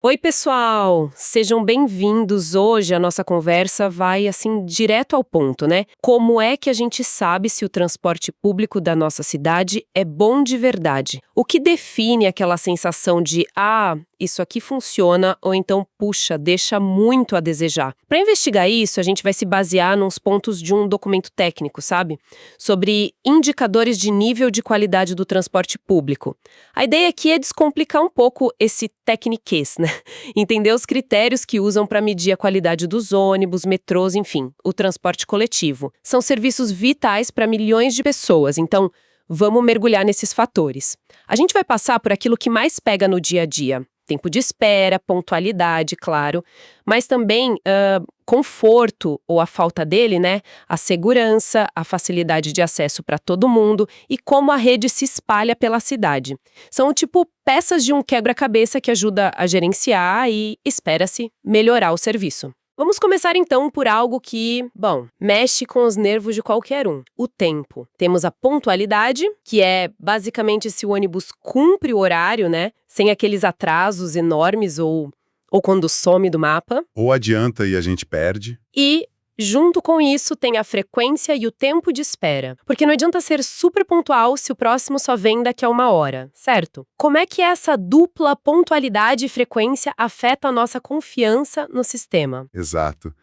Oi, pessoal! Sejam bem-vindos. Hoje a nossa conversa vai, assim, direto ao ponto, né? Como é que a gente sabe se o transporte público da nossa cidade é bom de verdade? O que define aquela sensação de, isso aqui funciona, ou então, puxa, deixa muito a desejar? Para investigar isso, a gente vai se basear nos pontos de um documento técnico, sabe? Sobre indicadores de nível de qualidade do transporte público. A ideia aqui é descomplicar um pouco esse tecniquez, né? Entender os critérios que usam para medir a qualidade dos ônibus, metrôs, enfim, o transporte coletivo. São serviços vitais para milhões de pessoas, então vamos mergulhar nesses fatores. A gente vai passar por aquilo que mais pega no dia a dia. Tempo de espera, pontualidade, claro, mas também conforto, ou a falta dele, né? A segurança, a facilidade de acesso para todo mundo e como a rede se espalha pela cidade. São tipo peças de um quebra-cabeça que ajuda a gerenciar e, espera-se, melhorar o serviço. Vamos começar então por algo que, mexe com os nervos de qualquer um: o tempo. Temos a pontualidade, que é basicamente se o ônibus cumpre o horário, né? Sem aqueles atrasos enormes ou quando some do mapa. Ou adianta e a gente perde. E, junto com isso, tem a frequência e o tempo de espera. Porque não adianta ser super pontual se o próximo só vem daqui a 1 hora, certo? Como é que essa dupla pontualidade e frequência afeta a nossa confiança no sistema? Exato.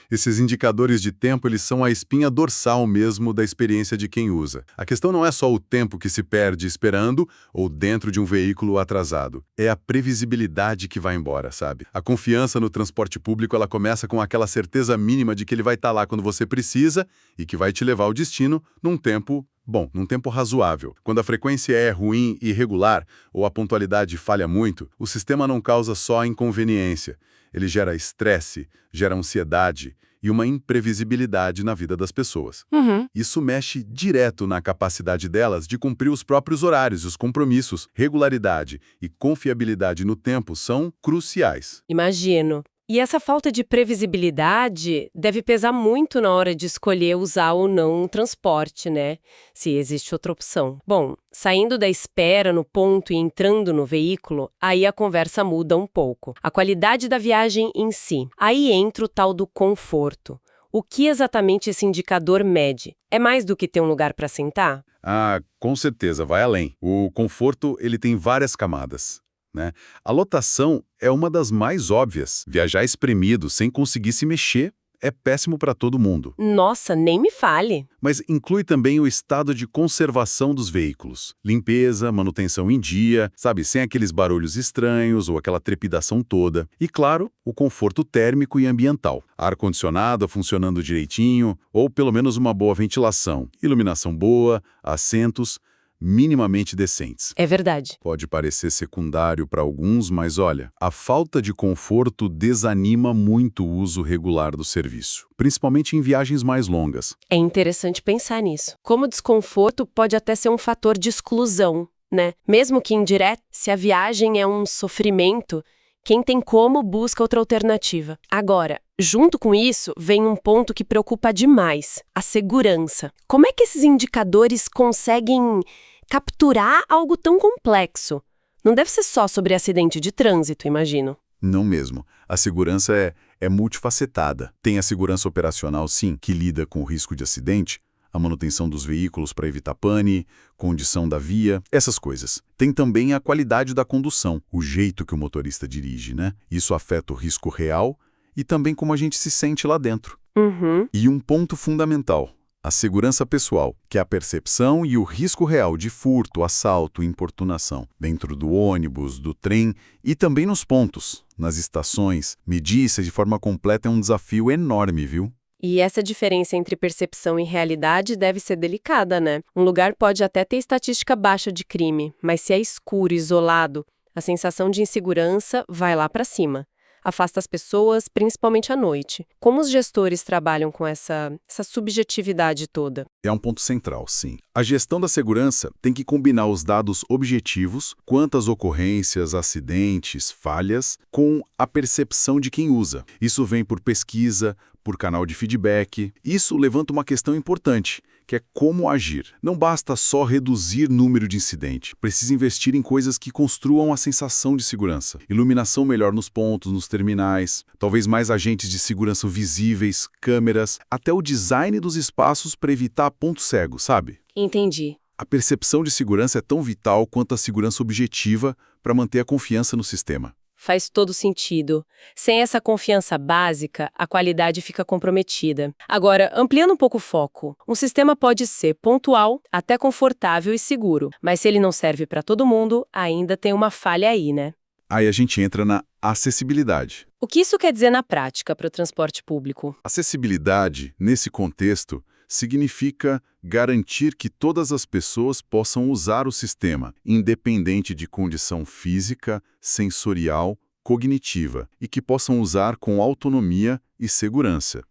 Esses indicadores de tempo, eles são a espinha dorsal mesmo da experiência de quem usa. A questão não é só o tempo que se perde esperando ou dentro de um veículo atrasado. É a previsibilidade que vai embora, sabe? A confiança no transporte público, ela começa com aquela certeza mínima de que ele vai estar lá quando você precisa e que vai te levar ao destino num tempo razoável. Quando a frequência é ruim e irregular, ou a pontualidade falha muito, o sistema não causa só inconveniência. Ele gera estresse, gera ansiedade e uma imprevisibilidade na vida das pessoas. Isso mexe direto na capacidade delas de cumprir os próprios horários e os compromissos. Regularidade e confiabilidade no tempo são cruciais. Imagino. E essa falta de previsibilidade deve pesar muito na hora de escolher usar ou não um transporte, né? Se existe outra opção. Bom, saindo da espera no ponto e entrando no veículo, aí a conversa muda um pouco. A qualidade da viagem em si. Aí entra o tal do conforto. O que exatamente esse indicador mede? É mais do que ter um lugar para sentar? Com certeza, vai além. O conforto, ele tem várias camadas, né? A lotação é uma das mais óbvias. Viajar espremido, sem conseguir se mexer, é péssimo para todo mundo. Nossa, nem me fale. Mas inclui também o estado de conservação dos veículos. Limpeza, manutenção em dia, sabe, sem aqueles barulhos estranhos ou aquela trepidação toda. E, claro, o conforto térmico e ambiental. Ar-condicionado funcionando direitinho, ou pelo menos uma boa ventilação. Iluminação boa, assentos minimamente decentes. É verdade. Pode parecer secundário para alguns, mas olha, a falta de conforto desanima muito o uso regular do serviço, principalmente em viagens mais longas. É interessante pensar nisso. Como o desconforto pode até ser um fator de exclusão, né? Mesmo que indireto, se a viagem é um sofrimento, quem tem como busca outra alternativa. Agora, junto com isso, vem um ponto que preocupa demais: a segurança. Como é que esses indicadores conseguem capturar algo tão complexo? Não deve ser só sobre acidente de trânsito, imagino. Não mesmo. A segurança é multifacetada. Tem a segurança operacional, sim, que lida com o risco de acidente, a manutenção dos veículos para evitar pane, condição da via, essas coisas. Tem também a qualidade da condução, o jeito que o motorista dirige, né? Isso afeta o risco real e também como a gente se sente lá dentro. E um ponto fundamental: a segurança pessoal, que é a percepção e o risco real de furto, assalto e importunação. Dentro do ônibus, do trem e também nos pontos, nas estações. Medir isso de forma completa é um desafio enorme, viu? E essa diferença entre percepção e realidade deve ser delicada, né? Um lugar pode até ter estatística baixa de crime, mas se é escuro, isolado, a sensação de insegurança vai lá para cima. Afasta as pessoas, principalmente à noite. Como os gestores trabalham com essa subjetividade toda? É um ponto central, sim. A gestão da segurança tem que combinar os dados objetivos, quantas ocorrências, acidentes, falhas, com a percepção de quem usa. Isso vem por pesquisa, por canal de feedback. Isso levanta uma questão importante, que é como agir. Não basta só reduzir número de incidente, precisa investir em coisas que construam a sensação de segurança. Iluminação melhor nos pontos, nos terminais, talvez mais agentes de segurança visíveis, câmeras, até o design dos espaços para evitar ponto cego, sabe? Entendi. A percepção de segurança é tão vital quanto a segurança objetiva para manter a confiança no sistema. Faz todo sentido. Sem essa confiança básica, a qualidade fica comprometida. Agora, ampliando um pouco o foco, um sistema pode ser pontual, até confortável e seguro, mas se ele não serve para todo mundo, ainda tem uma falha aí, né? Aí a gente entra na acessibilidade. O que isso quer dizer na prática para o transporte público? Acessibilidade, nesse contexto, significa garantir que todas as pessoas possam usar o sistema, independente de condição física, sensorial, cognitiva, e que possam usar com autonomia e segurança.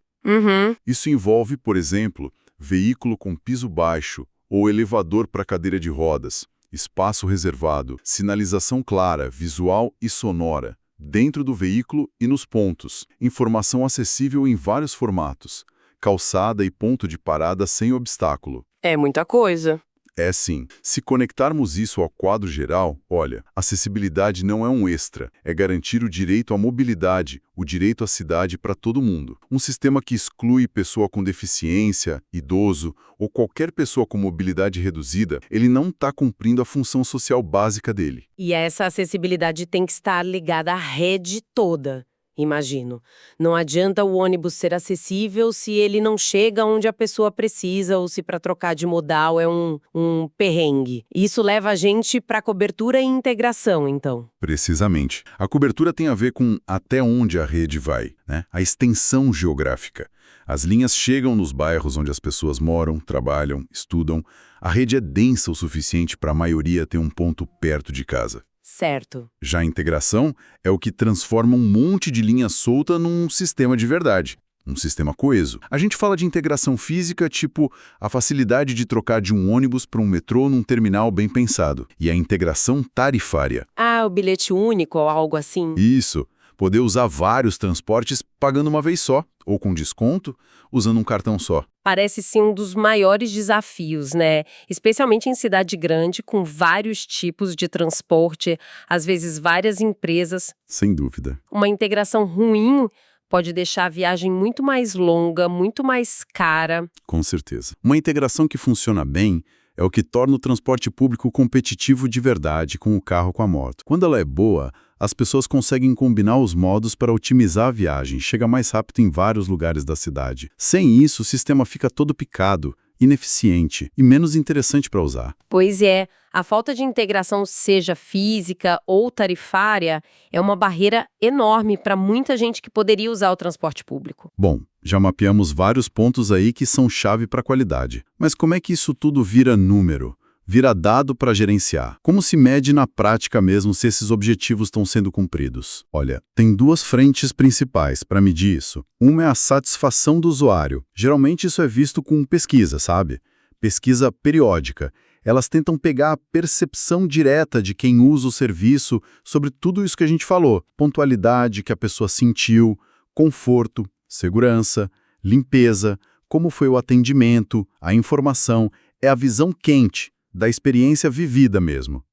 Isso envolve, por exemplo, veículo com piso baixo ou elevador para cadeira de rodas, espaço reservado, sinalização clara, visual e sonora, dentro do veículo e nos pontos, informação acessível em vários formatos, calçada e ponto de parada sem obstáculo. É muita coisa. É sim. Se conectarmos isso ao quadro geral, olha, acessibilidade não é um extra, é garantir o direito à mobilidade, o direito à cidade para todo mundo. Um sistema que exclui pessoa com deficiência, idoso ou qualquer pessoa com mobilidade reduzida, ele não está cumprindo a função social básica dele. E essa acessibilidade tem que estar ligada à rede toda. Imagino. Não adianta o ônibus ser acessível se ele não chega onde a pessoa precisa ou se para trocar de modal é um perrengue. Isso leva a gente para cobertura e integração, então. Precisamente. A cobertura tem a ver com até onde a rede vai, né? A extensão geográfica. As linhas chegam nos bairros onde as pessoas moram, trabalham, estudam. A rede é densa o suficiente para a maioria ter um ponto perto de casa. Certo. Já a integração é o que transforma um monte de linha solta num sistema de verdade, um sistema coeso. A gente fala de integração física, tipo a facilidade de trocar de um ônibus para um metrô num terminal bem pensado. E a integração tarifária. Ah, o bilhete único ou algo assim? Isso. Poder usar vários transportes pagando uma vez só, ou com desconto, usando um cartão só. Parece sim um dos maiores desafios, né? Especialmente em cidade grande, com vários tipos de transporte, às vezes várias empresas. Sem dúvida. Uma integração ruim pode deixar a viagem muito mais longa, muito mais cara. Com certeza. Uma integração que funciona bem é o que torna o transporte público competitivo de verdade com o carro com a moto. Quando ela é boa, as pessoas conseguem combinar os modos para otimizar a viagem, chega mais rápido em vários lugares da cidade. Sem isso, o sistema fica todo picado, ineficiente e menos interessante para usar. Pois é, a falta de integração, seja física ou tarifária, é uma barreira enorme para muita gente que poderia usar o transporte público. Bom, já mapeamos vários pontos aí que são chave para a qualidade. Mas como é que isso tudo vira número? Vira dado para gerenciar? Como se mede na prática mesmo se esses objetivos estão sendo cumpridos? Olha, tem duas frentes principais para medir isso. Uma é a satisfação do usuário. Geralmente isso é visto com pesquisa, sabe? Pesquisa periódica. Elas tentam pegar a percepção direta de quem usa o serviço sobre tudo isso que a gente falou. Pontualidade que a pessoa sentiu, conforto, segurança, limpeza, como foi o atendimento, a informação. É a visão quente da experiência vivida mesmo.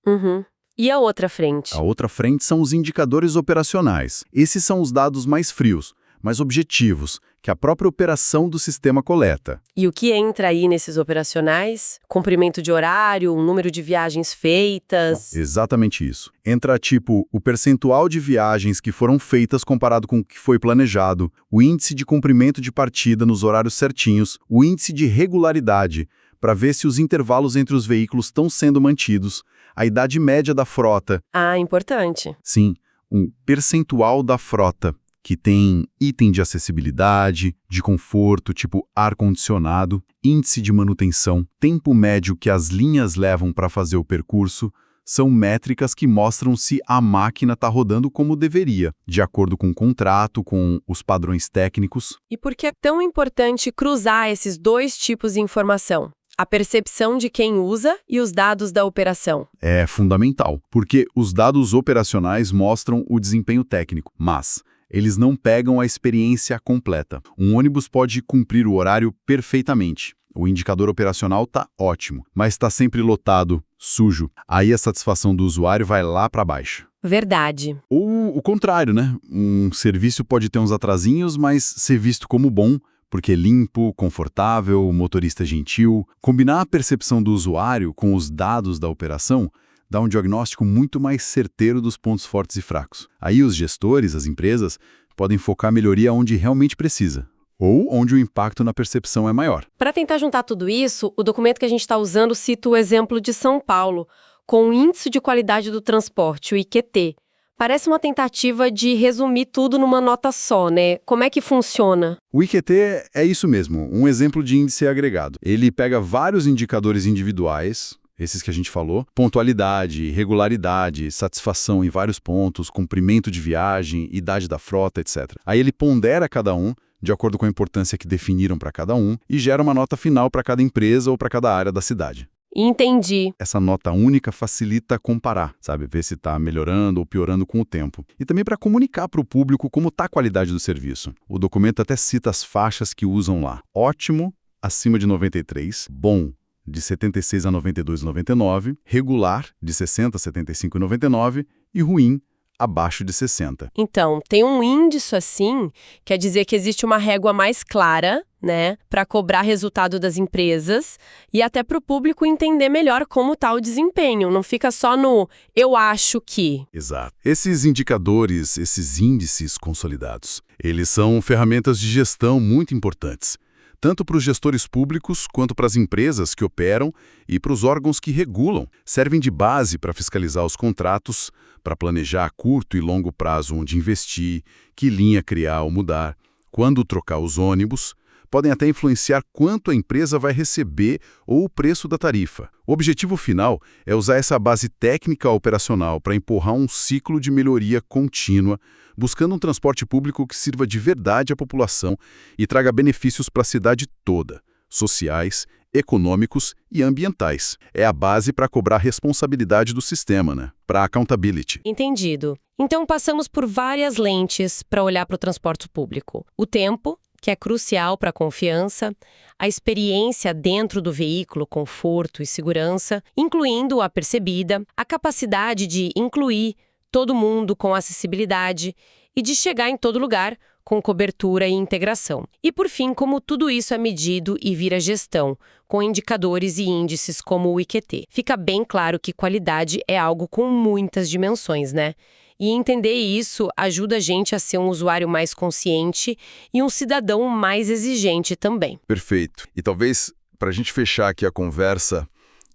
E a outra frente? A outra frente são os indicadores operacionais. Esses são os dados mais frios, mais objetivos, que a própria operação do sistema coleta. E o que entra aí nesses operacionais? Cumprimento de horário, número de viagens feitas? Exatamente isso. Entra tipo o percentual de viagens que foram feitas comparado com o que foi planejado, o índice de cumprimento de partida nos horários certinhos, o índice de regularidade, para ver se os intervalos entre os veículos estão sendo mantidos, a idade média da frota. Ah, importante. Sim, um percentual da frota, que tem item de acessibilidade, de conforto, tipo ar-condicionado, índice de manutenção, tempo médio que as linhas levam para fazer o percurso, são métricas que mostram se a máquina está rodando como deveria, de acordo com o contrato, com os padrões técnicos. E por que é tão importante cruzar esses dois tipos de informação? A percepção de quem usa e os dados da operação. É fundamental, porque os dados operacionais mostram o desempenho técnico, mas eles não pegam a experiência completa. Um ônibus pode cumprir o horário perfeitamente, O indicador operacional está ótimo, mas está sempre lotado, sujo. Aí a satisfação do usuário vai lá para baixo. Verdade. Ou o contrário, né? Um serviço pode ter uns atrasinhos, mas ser visto como bom, porque é limpo, confortável, motorista gentil. Combinar a percepção do usuário com os dados da operação dá um diagnóstico muito mais certeiro dos pontos fortes e fracos. Aí os gestores, as empresas, podem focar a melhoria onde realmente precisa, ou onde o impacto na percepção é maior. Para tentar juntar tudo isso, o documento que a gente está usando cita o exemplo de São Paulo, com o Índice de Qualidade do Transporte, o IQT. Parece uma tentativa de resumir tudo numa nota só, né? Como é que funciona? O IQT é isso mesmo, um exemplo de índice agregado. Ele pega vários indicadores individuais, esses que a gente falou, pontualidade, regularidade, satisfação em vários pontos, comprimento de viagem, idade da frota, etc. Aí ele pondera cada um, de acordo com a importância que definiram para cada um, e gera uma nota final para cada empresa ou para cada área da cidade. Entendi. Essa nota única facilita comparar, sabe? Ver se está melhorando ou piorando com o tempo. E também para comunicar para o público como está a qualidade do serviço. O documento até cita as faixas que usam lá. Ótimo, acima de 93. Bom, de 76 a 92,99. Regular, de 60 a 75,99. E ruim, abaixo de 60. Então, tem um índice assim, quer dizer que existe uma régua mais clara, né, para cobrar resultado das empresas e até para o público entender melhor como está o desempenho. Não fica só no eu acho que. Exato. Esses indicadores, esses índices consolidados, eles são ferramentas de gestão muito importantes, tanto para os gestores públicos quanto para as empresas que operam e para os órgãos que regulam. Servem de base para fiscalizar os contratos, para planejar a curto e longo prazo onde investir, que linha criar ou mudar, quando trocar os ônibus. Podem até influenciar quanto a empresa vai receber ou o preço da tarifa. O objetivo final é usar essa base técnica operacional para empurrar um ciclo de melhoria contínua, buscando um transporte público que sirva de verdade à população e traga benefícios para a cidade toda, sociais, econômicos e ambientais. É a base para cobrar a responsabilidade do sistema, né? Para accountability. Entendido. Então passamos por várias lentes para olhar para o transporte público. O tempo, que é crucial para a confiança, a experiência dentro do veículo, conforto e segurança, incluindo a percebida, a capacidade de incluir todo mundo com acessibilidade e de chegar em todo lugar com cobertura e integração. E, por fim, como tudo isso é medido e vira gestão, com indicadores e índices como o IQT. Fica bem claro que qualidade é algo com muitas dimensões, né? E entender isso ajuda a gente a ser um usuário mais consciente e um cidadão mais exigente também. Perfeito. E talvez, para a gente fechar aqui a conversa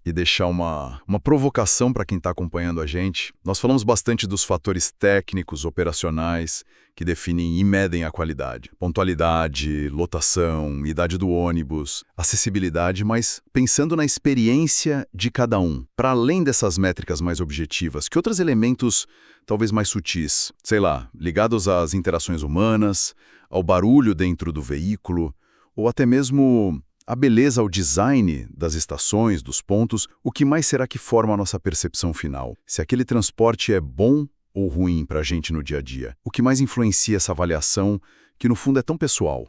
e deixar uma provocação para quem está acompanhando a gente, nós falamos bastante dos fatores técnicos, operacionais, que definem e medem a qualidade. Pontualidade, lotação, idade do ônibus, acessibilidade, mas pensando na experiência de cada um. Para além dessas métricas mais objetivas, que outros elementos talvez mais sutis, sei lá, ligados às interações humanas, ao barulho dentro do veículo, ou até mesmo a beleza, o design das estações, dos pontos, o que mais será que forma a nossa percepção final? Se aquele transporte é bom ou ruim para a gente no dia a dia? O que mais influencia essa avaliação, que no fundo é tão pessoal?